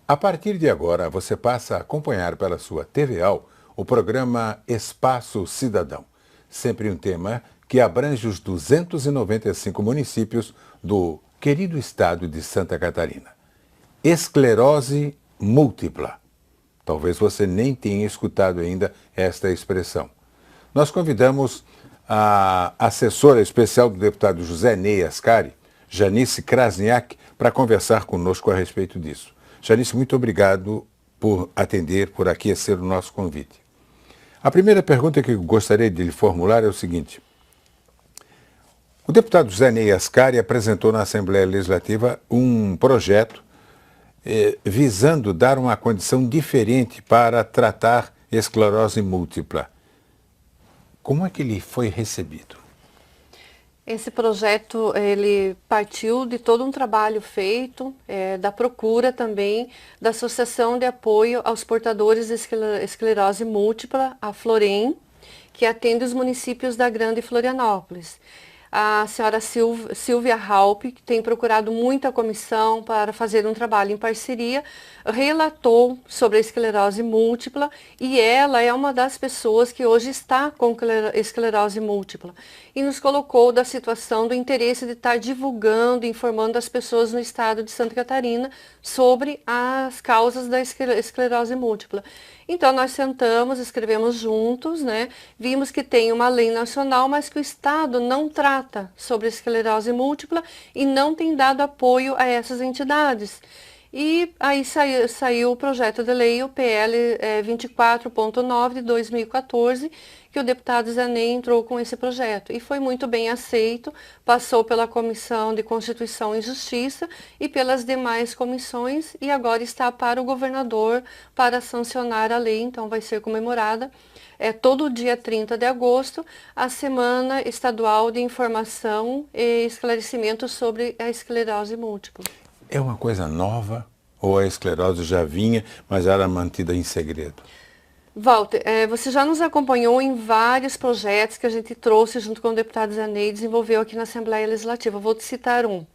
A partir de agora, você passa a acompanhar pela sua TVAL o programa Espaço Cidadão, sempre um tema que abrange os 295 municípios do querido estado de Santa Catarina. Esclerose múltipla. Talvez você nem tenha escutado ainda esta expressão. Nós convidamos a assessora especial do deputado José Ney Ascari, Janice Krasniak, para conversar conosco a respeito disso. Janice, muito obrigado por atender, por aquecer o nosso convite. A primeira pergunta que eu gostaria de lhe formular é o seguinte. O deputado José Ney Ascari apresentou na Assembleia Legislativa um projeto visando dar uma condição diferente para tratar esclerose múltipla. Como é que ele foi recebido? Esse projeto, ele partiu de todo um trabalho feito, da procura também, da Associação de Apoio aos Portadores de Esclerose Múltipla, a Florem, que atende os municípios da Grande Florianópolis. A senhora Silvia Halpe, que tem procurado muita comissão para fazer um trabalho em parceria, relatou sobre a esclerose múltipla e ela é uma das pessoas que hoje está com esclerose múltipla e nos colocou da situação do interesse de estar divulgando, informando as pessoas no estado de Santa Catarina sobre as causas da esclerose múltipla. Então nós sentamos, escrevemos juntos, né? Vimos que tem uma lei nacional, mas que o estado não trata sobre esclerose múltipla e não tem dado apoio a essas entidades. E aí saiu o projeto de lei, o PL 24.9 de 2014, que o deputado Zé Ney entrou com esse projeto. E foi muito bem aceito, passou pela Comissão de Constituição e Justiça e pelas demais comissões e agora está para o governador para sancionar a lei, então vai ser comemorada. Todo dia 30 de agosto, a Semana Estadual de Informação e Esclarecimento sobre a Esclerose Múltipla. É uma coisa nova ou a esclerose já vinha, mas era mantida em segredo? Walter, você já nos acompanhou em vários projetos que a gente trouxe junto com o deputado Zé Ney e desenvolveu aqui na Assembleia Legislativa. Vou te citar um,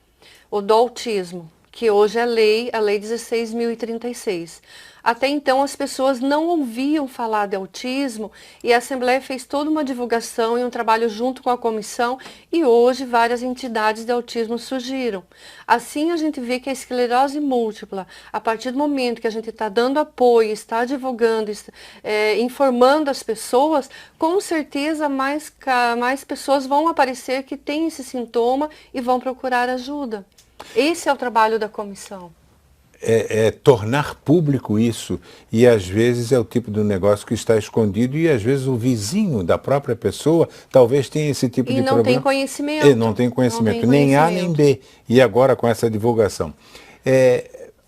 o do autismo, que hoje é a Lei 16.036. Até então as pessoas não ouviam falar de autismo e a Assembleia fez toda uma divulgação e um trabalho junto com a comissão e hoje várias entidades de autismo surgiram. Assim a gente vê que a esclerose múltipla, a partir do momento que a gente está dando apoio, está divulgando, informando as pessoas, com certeza mais pessoas vão aparecer que têm esse sintoma e vão procurar ajuda. Esse é o trabalho da comissão. É tornar público isso e às vezes é o tipo de negócio que está escondido e às vezes o vizinho da própria pessoa talvez tenha esse tipo de problema. E não tem conhecimento. E não tem conhecimento, nem A nem B. E agora com essa divulgação.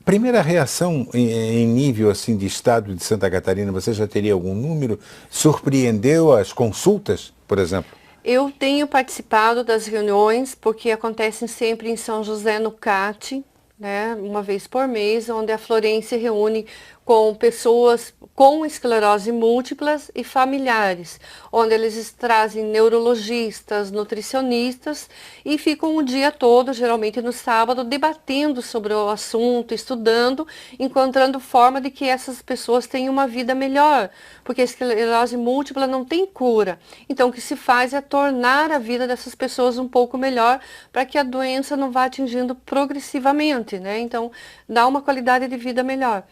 Primeira reação em nível assim de estado de Santa Catarina, você já teria algum número? Surpreendeu as consultas, por exemplo? Eu tenho participado das reuniões, porque acontecem sempre em São José no CAT, né, uma vez por mês, onde a Florem se reúne com pessoas com esclerose múltiplas e familiares, onde eles trazem neurologistas, nutricionistas e ficam o dia todo, geralmente no sábado, debatendo sobre o assunto, estudando, encontrando forma de que essas pessoas tenham uma vida melhor, porque a esclerose múltipla não tem cura. Então o que se faz é tornar a vida dessas pessoas um pouco melhor para que a doença não vá atingindo progressivamente, né? Então dá uma qualidade de vida melhor.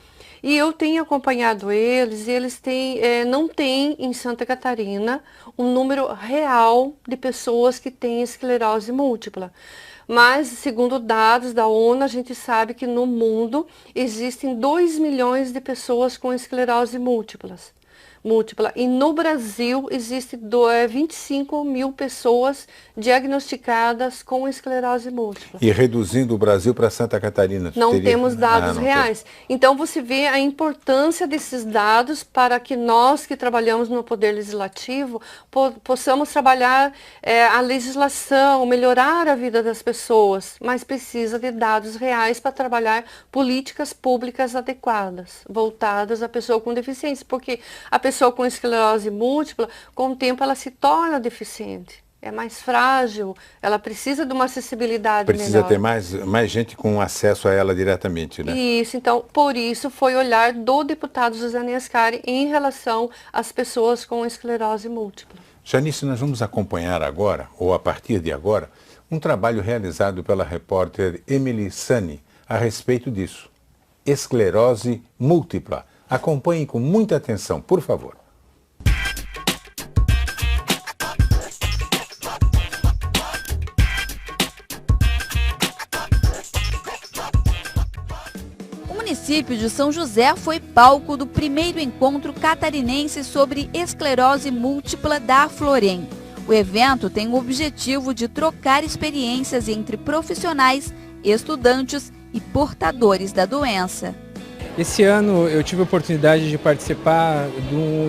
E eu tenho acompanhado eles, e eles não têm em Santa Catarina um número real de pessoas que têm esclerose múltipla. Mas, segundo dados da ONU, a gente sabe que no mundo existem 2 milhões de pessoas com esclerose múltipla. E no Brasil existem 25 mil pessoas diagnosticadas com esclerose múltipla. E reduzindo o Brasil para Santa Catarina? Não temos dados reais. Então você vê a importância desses dados para que nós que trabalhamos no Poder Legislativo possamos trabalhar a legislação, melhorar a vida das pessoas, mas precisa de dados reais para trabalhar políticas públicas adequadas, voltadas à pessoa com deficiência, porque a pessoa com esclerose múltipla, com o tempo ela se torna deficiente. é mais frágil, ela precisa de uma acessibilidade Precisa melhor. ter mais gente com acesso a ela diretamente, né? Isso, então, por isso foi o olhar do deputado José Niascari em relação às pessoas com esclerose múltipla. Janice, nós vamos acompanhar agora, ou a partir de agora, um trabalho realizado pela repórter Emily Sani a respeito disso. Esclerose múltipla. Acompanhe com muita atenção, por favor. O município de São José foi palco do primeiro encontro catarinense sobre esclerose múltipla da Aflorem. O evento tem o objetivo de trocar experiências entre profissionais, estudantes e portadores da doença. Esse ano eu tive a oportunidade de participar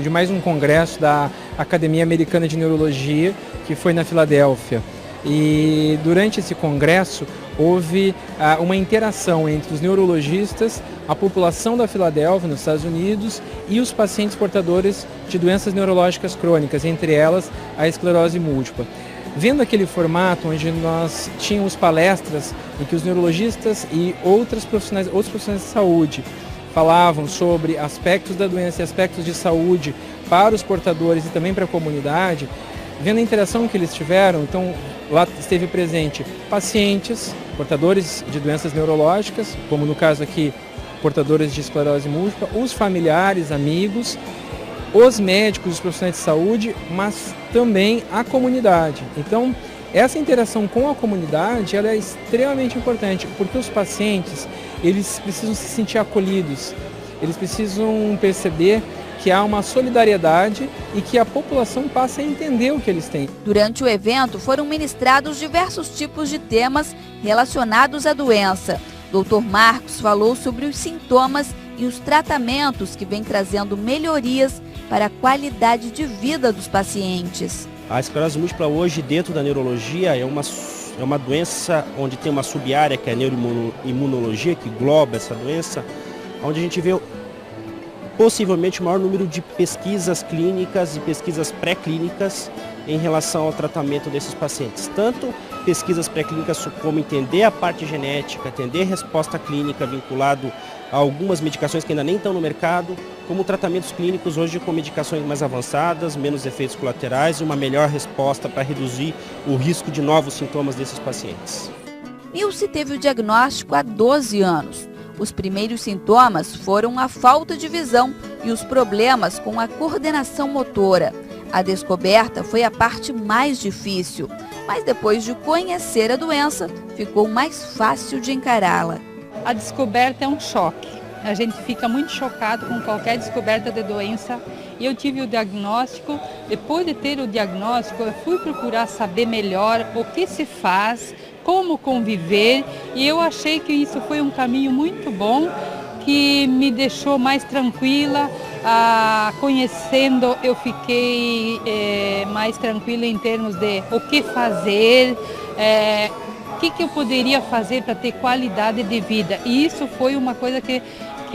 de mais um congresso da Academia Americana de Neurologia, que foi na Filadélfia. E durante esse congresso houve uma interação entre os neurologistas, a população da Filadélfia, nos Estados Unidos, e os pacientes portadores de doenças neurológicas crônicas, entre elas a esclerose múltipla. Vendo aquele formato onde nós tínhamos palestras em que os neurologistas e outros profissionais de saúde falavam sobre aspectos da doença e aspectos de saúde para os portadores e também para a comunidade, vendo a interação que eles tiveram, então lá esteve presente pacientes, portadores de doenças neurológicas, como no caso aqui, portadores de esclerose múltipla, os familiares, amigos, os médicos, os profissionais de saúde, mas também a comunidade. Então, essa interação com a comunidade ela é extremamente importante, porque os pacientes eles precisam se sentir acolhidos, eles precisam perceber que há uma solidariedade e que a população passa a entender o que eles têm. Durante o evento foram ministrados diversos tipos de temas relacionados à doença. Dr. Marcos falou sobre os sintomas e os tratamentos que vêm trazendo melhorias para a qualidade de vida dos pacientes. A esclerose múltipla hoje dentro da neurologia é uma doença onde tem uma sub-área que é a neuroimunologia, que engloba essa doença, onde a gente vê possivelmente o maior número de pesquisas clínicas e pesquisas pré-clínicas em relação ao tratamento desses pacientes. Tanto pesquisas pré-clínicas como entender a parte genética, entender resposta clínica vinculado a algumas medicações que ainda nem estão no mercado, como tratamentos clínicos hoje com medicações mais avançadas, menos efeitos colaterais e uma melhor resposta para reduzir o risco de novos sintomas desses pacientes. Nilce teve o diagnóstico há 12 anos. Os primeiros sintomas foram a falta de visão e os problemas com a coordenação motora. A descoberta foi a parte mais difícil, mas depois de conhecer a doença, ficou mais fácil de encará-la. A descoberta é um choque. A gente fica muito chocado com qualquer descoberta de doença. E eu tive o diagnóstico, depois de ter o diagnóstico, eu fui procurar saber melhor o que se faz, como conviver, e eu achei que isso foi um caminho muito bom, que me deixou mais tranquila. Conhecendo, eu fiquei mais tranquila em termos de o que fazer, o que eu poderia fazer para ter qualidade de vida. E isso foi uma coisa que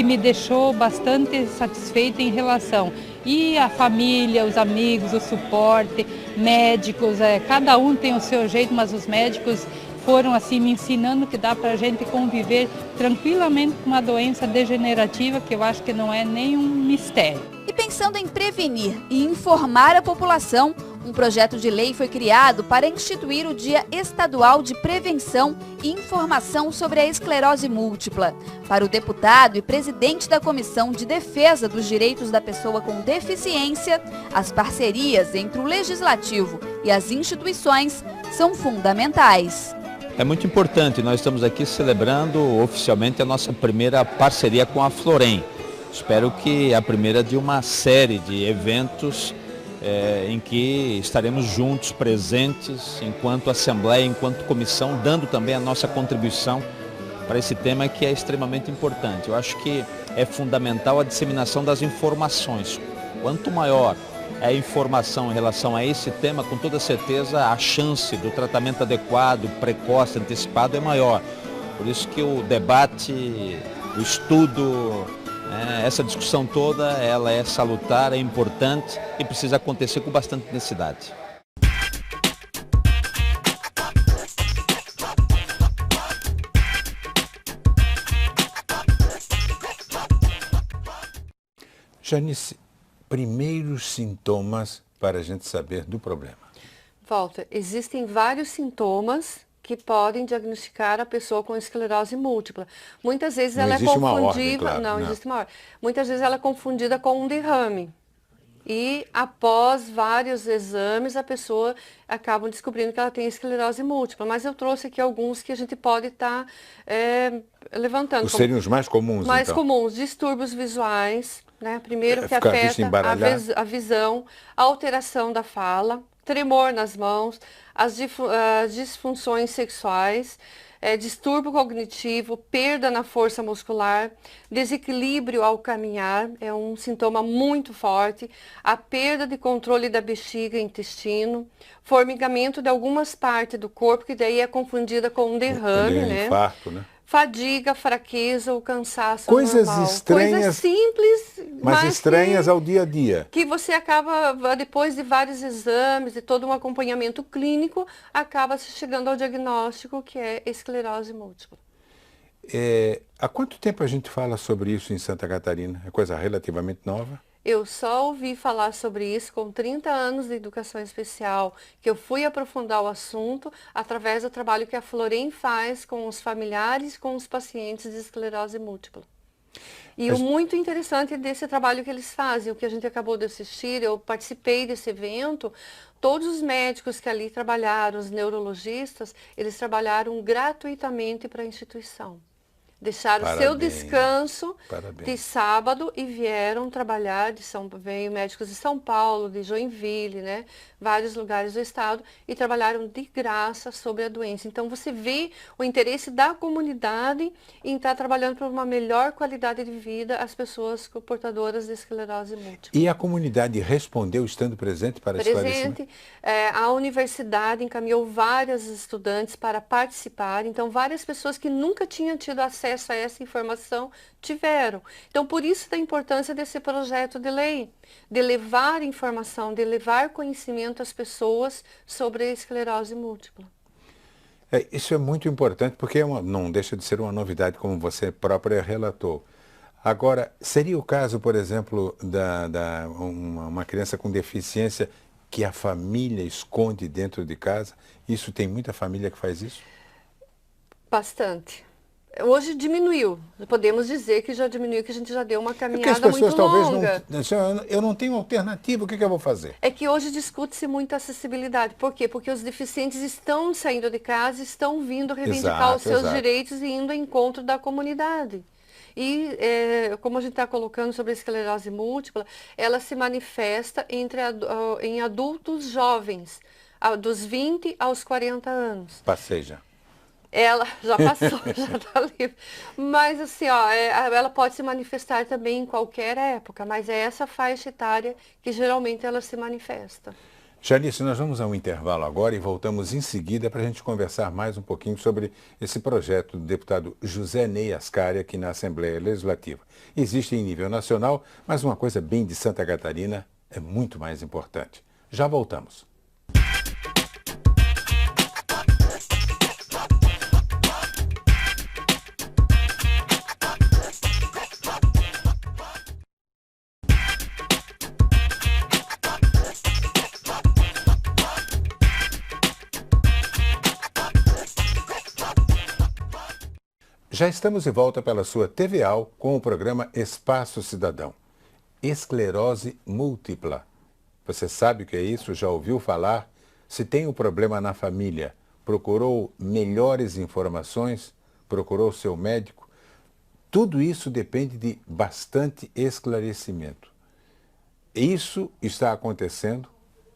me deixou bastante satisfeita em relação. E a família, os amigos, o suporte, médicos, cada um tem o seu jeito, mas os médicos foram assim me ensinando que dá para a gente conviver tranquilamente com uma doença degenerativa, que eu acho que não é nenhum mistério. E pensando em prevenir e informar a população, um projeto de lei foi criado para instituir o Dia Estadual de Prevenção e Informação sobre a Esclerose Múltipla. Para o deputado e presidente da Comissão de Defesa dos Direitos da Pessoa com Deficiência, as parcerias entre o Legislativo e as instituições são fundamentais. É muito importante, nós estamos aqui celebrando oficialmente a nossa primeira parceria com a Aflorem. Espero que a primeira de uma série de eventos em que estaremos juntos, presentes, enquanto Assembleia, enquanto Comissão, dando também a nossa contribuição para esse tema que é extremamente importante. Eu acho que é fundamental a disseminação das informações. Quanto maior é a informação em relação a esse tema, com toda certeza a chance do tratamento adequado, precoce, antecipado é maior. Por isso que o debate, o estudo, essa discussão toda, ela é salutar, é importante e precisa acontecer com bastante necessidade. Janice, primeiros sintomas para a gente saber do problema. Walter, existem vários sintomas que podem diagnosticar a pessoa com esclerose múltipla. Muitas vezes Não ela é existe uma ordem, confundida, claro, não né? existe uma ordem. Muitas vezes ela é confundida com um derrame. E após vários exames, a pessoa acaba descobrindo que ela tem esclerose múltipla. Mas eu trouxe aqui alguns que a gente pode estar levantando. Os seriam os mais comuns, mais então? comuns, distúrbios visuais, né? Primeiro que Ficar a vista afeta embaralhar. a visão, a alteração da fala, tremor nas mãos, as disfunções sexuais, distúrbio cognitivo, perda na força muscular, desequilíbrio ao caminhar, é um sintoma muito forte, a perda de controle da bexiga e intestino, formigamento de algumas partes do corpo, que daí é confundida com um derrame, né? Infarto, né? Fadiga, fraqueza ou cansaço Coisas anormal. estranhas, coisas simples, mas estranhas que, ao dia a dia. que você acaba, depois de vários exames e todo um acompanhamento clínico, acaba se chegando ao diagnóstico que é esclerose múltipla. Há quanto tempo a gente fala sobre isso em Santa Catarina? É coisa relativamente nova? Eu só ouvi falar sobre isso com 30 anos de educação especial, que eu fui aprofundar o assunto através do trabalho que a Florem faz com os familiares, com os pacientes de esclerose múltipla. E o muito interessante desse trabalho que eles fazem, o que a gente acabou de assistir, eu participei desse evento, todos os médicos que ali trabalharam, os neurologistas, eles trabalharam gratuitamente para a instituição. Deixaram o seu descanso de sábado e vieram trabalhar, veio médicos de São Paulo, de Joinville, né? Vários lugares do estado, e trabalharam de graça sobre a doença. Então você vê o interesse da comunidade em estar trabalhando por uma melhor qualidade de vida às pessoas portadoras de esclerose múltipla. E a comunidade respondeu estando presente para esclarecimento? A universidade encaminhou vários estudantes para participar, então várias pessoas que nunca tinham tido acesso a essa informação tiveram. Então, por isso da importância desse projeto de lei, de levar informação, de levar conhecimento às pessoas sobre a esclerose múltipla. Isso é muito importante porque não deixa de ser uma novidade, como você própria relatou. Agora, seria o caso, por exemplo, uma criança com deficiência que a família esconde dentro de casa? Isso tem muita família que faz isso? Bastante. Hoje diminuiu. Podemos dizer que já diminuiu, que a gente já deu uma caminhada as pessoas muito longa. Talvez eu não tenho alternativa, o que eu vou fazer? É que hoje discute-se muito a acessibilidade. Por quê? Porque os deficientes estão saindo de casa, estão vindo reivindicar os seus direitos e indo ao encontro da comunidade. E, como a gente está colocando sobre a esclerose múltipla, ela se manifesta em adultos jovens, dos 20 aos 40 anos. Passei já. Ela já passou, já está livre. Mas assim, ela pode se manifestar também em qualquer época, mas é essa faixa etária que geralmente ela se manifesta. Janice, nós vamos a um intervalo agora e voltamos em seguida para a gente conversar mais um pouquinho sobre esse projeto do deputado José Ney Ascari aqui na Assembleia Legislativa. Existe em nível nacional, mas uma coisa bem de Santa Catarina é muito mais importante. Já voltamos. Já estamos de volta pela sua TVAL com o programa Espaço Cidadão. Esclerose múltipla. Você sabe o que é isso? Já ouviu falar? Se tem um problema na família, procurou melhores informações? Procurou seu médico? Tudo isso depende de bastante esclarecimento. Isso está acontecendo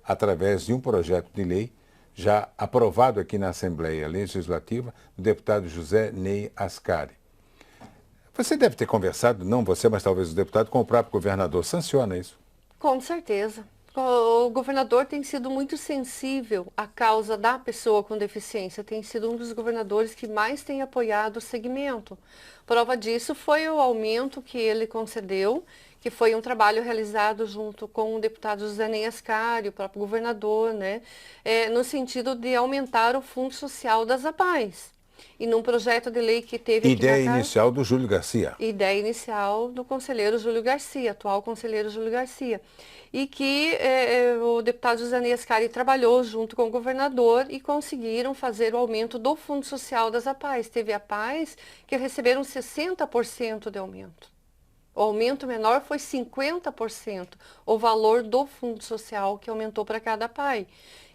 através de um projeto de lei já aprovado aqui na Assembleia Legislativa, do deputado José Ney Ascari. Você deve ter conversado, não você, mas talvez o deputado, com o próprio governador. Sanciona isso? Com certeza. O governador tem sido muito sensível à causa da pessoa com deficiência. Tem sido um dos governadores que mais tem apoiado o segmento. Prova disso foi o aumento que ele concedeu, que foi um trabalho realizado junto com o deputado José Ney Ascari, o próprio governador, né? No sentido de aumentar o fundo social das APAES. e num projeto de lei que teve aqui Ideia na casa, inicial do Júlio Garcia. Ideia inicial do conselheiro Júlio Garcia, atual conselheiro Júlio Garcia. E que o deputado Josanei Ascari trabalhou junto com o governador e conseguiram fazer o aumento do Fundo Social das APAES. Teve APAES que receberam 60% de aumento. O aumento menor foi 50%, o valor do Fundo Social que aumentou para cada pai.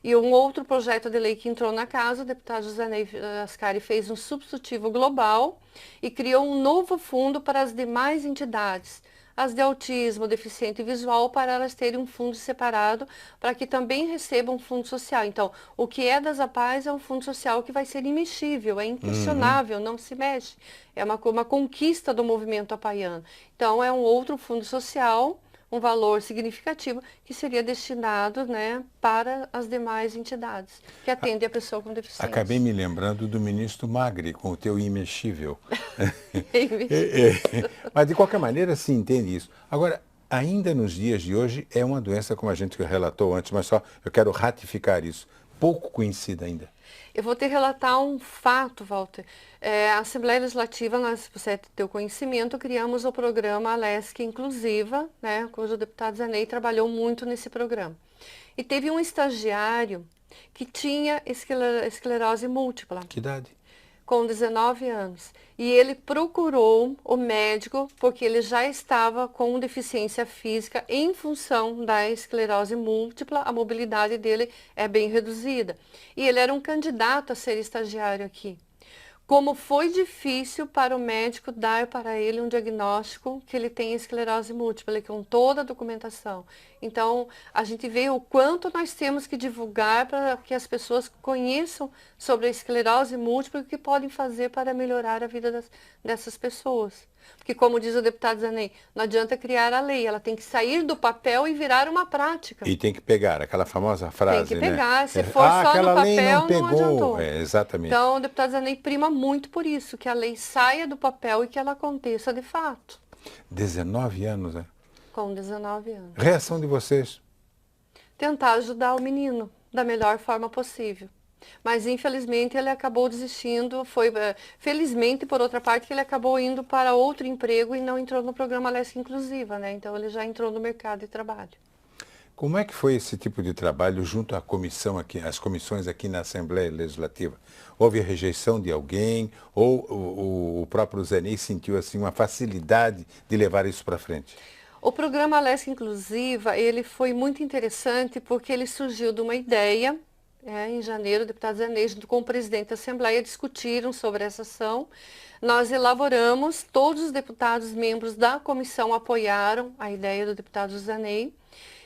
E um outro projeto de lei que entrou na casa, o deputado Josanei Ascari fez um substitutivo global e criou um novo fundo para as demais entidades, as de autismo, deficiente visual, para elas terem um fundo separado, para que também recebam um fundo social. Então, o que é das APAES é um fundo social que vai ser imexível, é inquestionável, não se mexe. É uma conquista do movimento apaiano. Então, é um outro fundo social, um valor significativo, que seria destinado, né, para as demais entidades que atendem a pessoa com deficiência. Acabei me lembrando do ministro Magri, com o teu imexível. Mas, de qualquer maneira, se entende isso. Agora, ainda nos dias de hoje, é uma doença, como a gente relatou antes, mas só eu quero ratificar isso, pouco conhecida ainda. Eu vou te relatar um fato, Walter. A Assembleia Legislativa, nós, você tem o conhecimento, criamos o programa Alesc Inclusiva, né, cujo deputado Zanei trabalhou muito nesse programa. E teve um estagiário que tinha esclerose múltipla. Que idade? Com 19 anos. E ele procurou o médico porque ele já estava com deficiência física em função da esclerose múltipla, a mobilidade dele é bem reduzida. E ele era um candidato a ser estagiário aqui. Como foi difícil para o médico dar para ele um diagnóstico que ele tem esclerose múltipla, com toda a documentação. Então, a gente vê o quanto nós temos que divulgar para que as pessoas conheçam sobre a esclerose múltipla e o que podem fazer para melhorar a vida dessas pessoas. Porque, como diz o deputado Zanei, não adianta criar a lei, ela tem que sair do papel e virar uma prática. E tem que pegar aquela famosa frase, tem que pegar, né? Se for só no papel, não adiantou. Exatamente. Então, o deputado Zanei prima muito por isso, que a lei saia do papel e que ela aconteça de fato. 19 anos, né? Com 19 anos. Reação de vocês? Tentar ajudar o menino da melhor forma possível. Mas, infelizmente, ele acabou desistindo. Felizmente, por outra parte, ele acabou indo para outro emprego e não entrou no programa Alesc Inclusiva, né? Então, ele já entrou no mercado de trabalho. Como é que foi esse tipo de trabalho junto à comissão aqui, às comissões aqui na Assembleia Legislativa? Houve a rejeição de alguém ou o próprio Zanei sentiu assim uma facilidade de levar isso para frente? O programa Alesc Inclusiva, ele foi muito interessante porque ele surgiu de uma ideia. Em janeiro, o deputado Zanei, junto com o presidente da Assembleia, discutiram sobre essa ação. Nós elaboramos, todos os deputados membros da comissão apoiaram a ideia do deputado Zanei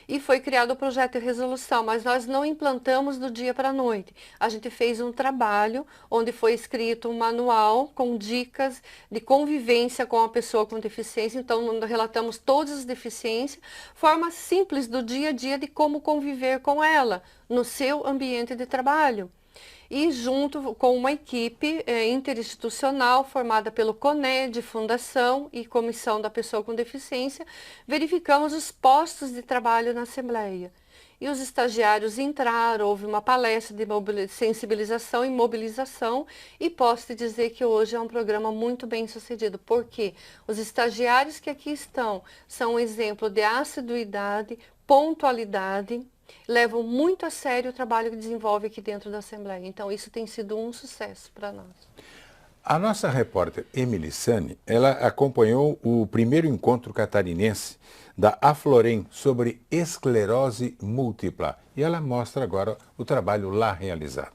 e foi criado o projeto de resolução, mas nós não implantamos do dia para a noite. A gente fez um trabalho onde foi escrito um manual com dicas de convivência com a pessoa com deficiência, então relatamos todas as deficiências, forma simples do dia a dia de como conviver com ela no seu ambiente de trabalho. E junto com uma equipe interinstitucional formada pelo CONED, Fundação e Comissão da Pessoa com Deficiência, verificamos os postos de trabalho na Assembleia. E os estagiários entraram, houve uma palestra de sensibilização e mobilização, e posso te dizer que hoje é um programa muito bem sucedido, porque os estagiários que aqui estão são um exemplo de assiduidade, pontualidade, levam muito a sério o trabalho que desenvolve aqui dentro da Assembleia. Então, isso tem sido um sucesso para nós. A nossa repórter Emily Sani, ela acompanhou o primeiro encontro catarinense da Aflorem sobre esclerose múltipla. E ela mostra agora o trabalho lá realizado.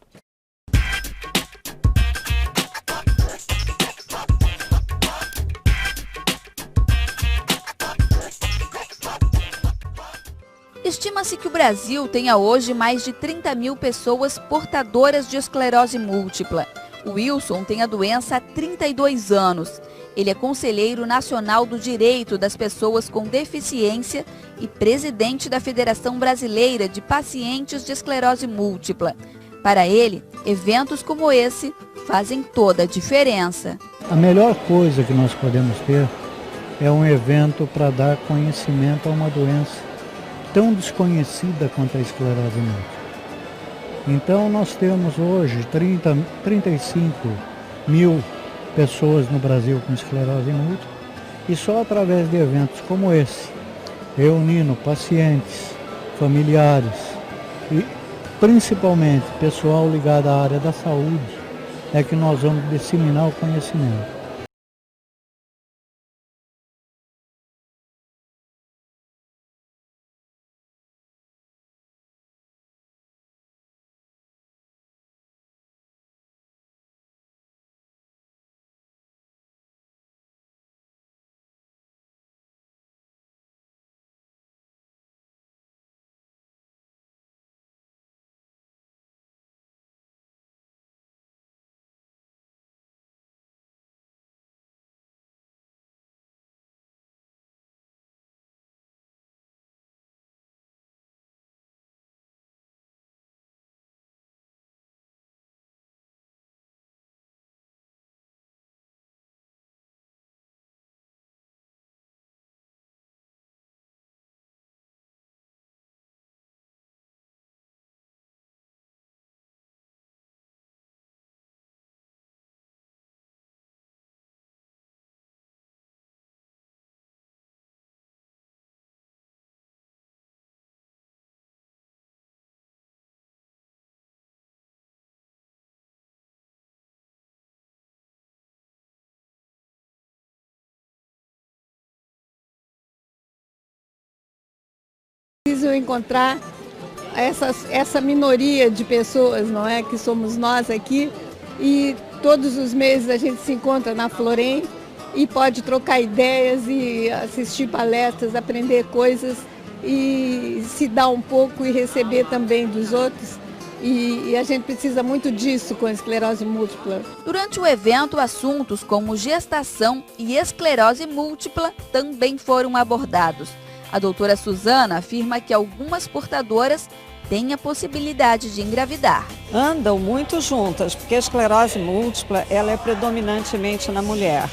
Estima-se que o Brasil tenha hoje mais de 30 mil pessoas portadoras de esclerose múltipla. O Wilson tem a doença há 32 anos. Ele é conselheiro nacional do direito das pessoas com deficiência e presidente da Federação Brasileira de Pacientes de Esclerose Múltipla. Para ele, eventos como esse fazem toda a diferença. A melhor coisa que nós podemos ter é um evento para dar conhecimento a uma doença tão desconhecida quanto a esclerose múltipla. Então nós temos hoje 35 1000 pessoas no Brasil com esclerose múltipla, e só através de eventos como esse, reunindo pacientes, familiares e principalmente pessoal ligado à área da saúde, é que nós vamos disseminar o conhecimento. Preciso encontrar essa minoria de pessoas, não é, que somos nós aqui, e todos os meses a gente se encontra na Florem e pode trocar ideias e assistir palestras, aprender coisas e se dar um pouco e receber também dos outros. E a gente precisa muito disso com a esclerose múltipla. Durante o evento, assuntos como gestação e esclerose múltipla também foram abordados. A doutora Suzana afirma que algumas portadoras têm a possibilidade de engravidar. Andam muito juntas, porque a esclerose múltipla ela é predominantemente na mulher.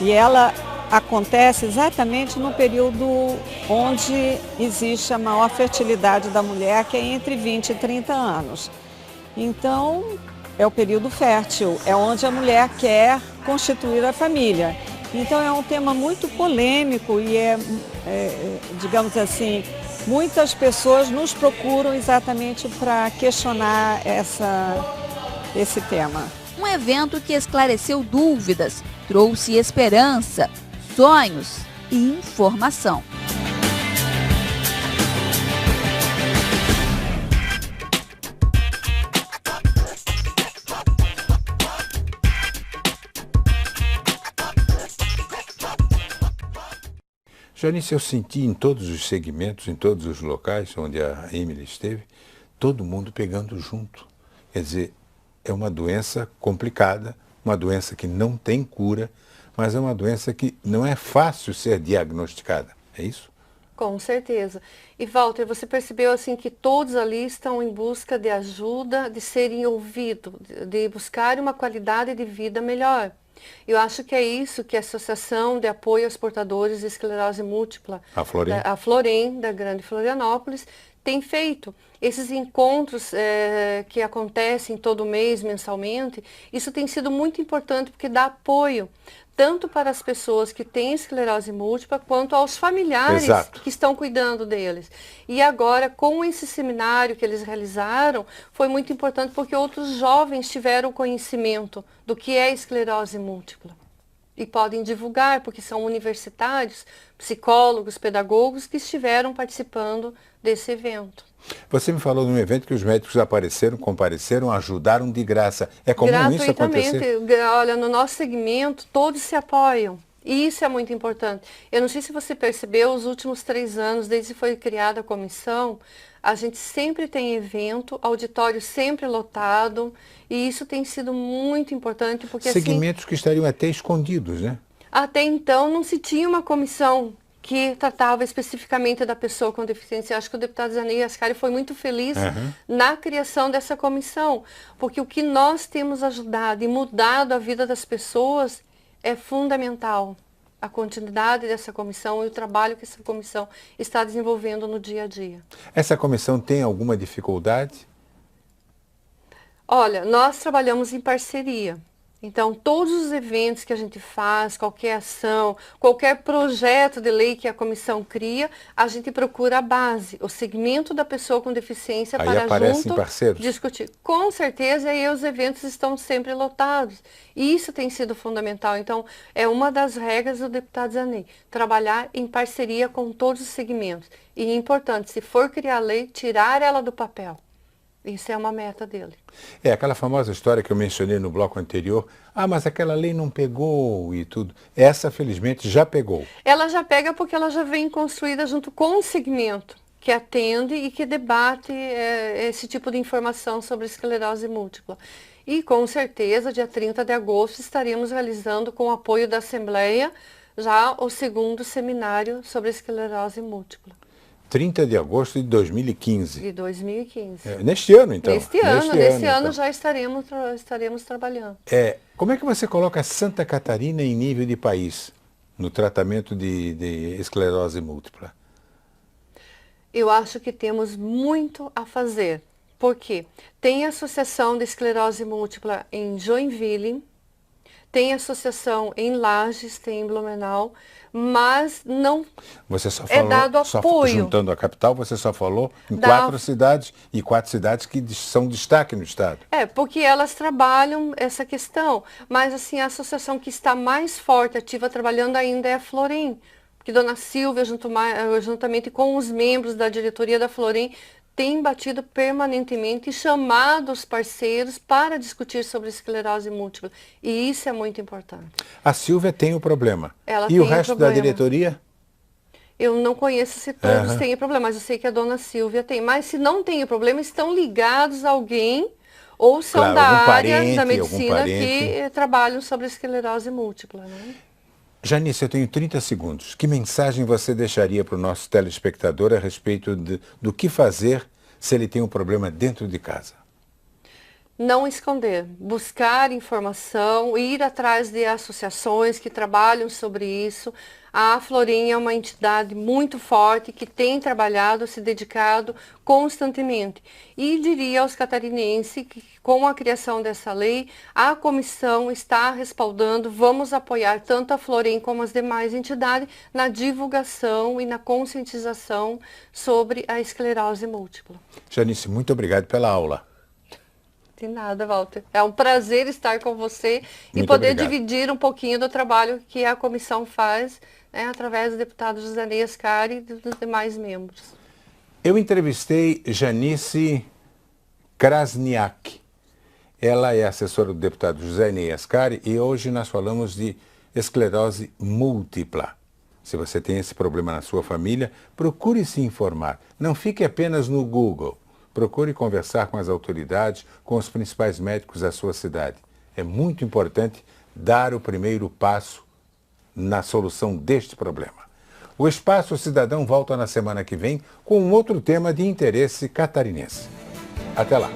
E ela acontece exatamente no período onde existe a maior fertilidade da mulher, que é entre 20 e 30 anos. Então, é o período fértil, é onde a mulher quer constituir a família. Então é um tema muito polêmico e digamos assim, muitas pessoas nos procuram exatamente para questionar esse tema. Um evento que esclareceu dúvidas, trouxe esperança, sonhos e informação. Janice, eu senti em todos os segmentos, em todos os locais onde a Emily esteve, todo mundo pegando junto. Quer dizer, é uma doença complicada, uma doença que não tem cura, mas é uma doença que não é fácil ser diagnosticada, é isso? Com certeza. E Walter, você percebeu assim que todos ali estão em busca de ajuda, de serem ouvidos, de buscar uma qualidade de vida melhor. Eu acho que é isso que a Associação de Apoio aos Portadores de Esclerose Múltipla, a Florem, da Grande Florianópolis, tem feito. Esses encontros que acontecem todo mês, mensalmente, isso tem sido muito importante porque dá apoio, tanto para as pessoas que têm esclerose múltipla, quanto aos familiares que estão cuidando deles. E agora, com esse seminário que eles realizaram, foi muito importante porque outros jovens tiveram conhecimento do que é esclerose múltipla. E podem divulgar, porque são universitários, psicólogos, pedagogos que estiveram participando desse evento. Você me falou de um evento que os médicos compareceram, ajudaram de graça. É comum isso acontecer? Olha, no nosso segmento, todos se apoiam. E isso é muito importante. Eu não sei se você percebeu, os últimos 3 anos, desde que foi criada a comissão, a gente sempre tem evento, auditório sempre lotado, e isso tem sido muito importante. Porque segmentos que estariam até escondidos, né? Até então não se tinha uma comissão que tratava especificamente da pessoa com deficiência. Eu acho que o deputado Zanei Ascari foi muito feliz na criação dessa comissão, porque o que nós temos ajudado e mudado a vida das pessoas é fundamental. A continuidade dessa comissão e o trabalho que essa comissão está desenvolvendo no dia a dia. Essa comissão tem alguma dificuldade? Olha, nós trabalhamos em parceria. Então, todos os eventos que a gente faz, qualquer ação, qualquer projeto de lei que a comissão cria, a gente procura a base, o segmento da pessoa com deficiência Aí para aparecem junto parceiros? discutir. Com certeza, e aí os eventos estão sempre lotados. E isso tem sido fundamental. Então, é uma das regras do deputado Zaney, trabalhar em parceria com todos os segmentos. E é importante, se for criar lei, tirar ela do papel. Isso é uma meta dele. É aquela famosa história que eu mencionei no bloco anterior. Ah, mas aquela lei não pegou e tudo. Essa, felizmente, já pegou. Ela já pega porque ela já vem construída junto com o segmento que atende e que debate esse tipo de informação sobre esclerose múltipla. E, com certeza, dia 30 de agosto, estaremos realizando, com o apoio da Assembleia, já o 2º seminário sobre esclerose múltipla. 30 de agosto de 2015. De 2015. Neste ano, então. Neste ano já estaremos trabalhando. Como é que você coloca Santa Catarina em nível de país no tratamento de esclerose múltipla? Eu acho que temos muito a fazer. Por quê? Tem a Associação de Esclerose Múltipla em Joinville, tem associação em Lages, tem em Blumenau, mas não você só falou, dado apoio. Juntando a capital, você só falou em 4 cidades, e 4 cidades que são destaque no estado. Porque elas trabalham essa questão, mas assim, a associação que está mais forte, ativa, trabalhando ainda é a Florem, que Dona Silvia, juntamente com os membros da diretoria da Florem, tem batido permanentemente e chamado os parceiros para discutir sobre esclerose múltipla. E isso é muito importante. A Silvia tem o problema. Ela e tem o resto da diretoria? Eu não conheço se todos têm problema, mas eu sei que a Dona Silvia tem. Mas se não tem o problema, estão ligados a alguém ou são da área da medicina que trabalham sobre esclerose múltipla, né? Janice, eu tenho 30 segundos. Que mensagem você deixaria para o nosso telespectador a respeito do que fazer se ele tem um problema dentro de casa? Não esconder, buscar informação, ir atrás de associações que trabalham sobre isso. A Florem é uma entidade muito forte que tem trabalhado, se dedicado constantemente. E diria aos catarinenses que com a criação dessa lei, a comissão está respaldando, vamos apoiar tanto a Florem como as demais entidades na divulgação e na conscientização sobre a esclerose múltipla. Janice, muito obrigado pela aula. De nada, Walter. É um prazer estar com você e Muito poder obrigado. dividir um pouquinho do trabalho que a comissão faz, né, através do deputado José Ascari e dos demais membros. Eu entrevistei Janice Krasniak. Ela é assessora do deputado José Ascari e hoje nós falamos de esclerose múltipla. Se você tem esse problema na sua família, procure se informar. Não fique apenas no Google. Procure conversar com as autoridades, com os principais médicos da sua cidade. É muito importante dar o primeiro passo na solução deste problema. O Espaço Cidadão volta na semana que vem com um outro tema de interesse catarinense. Até lá!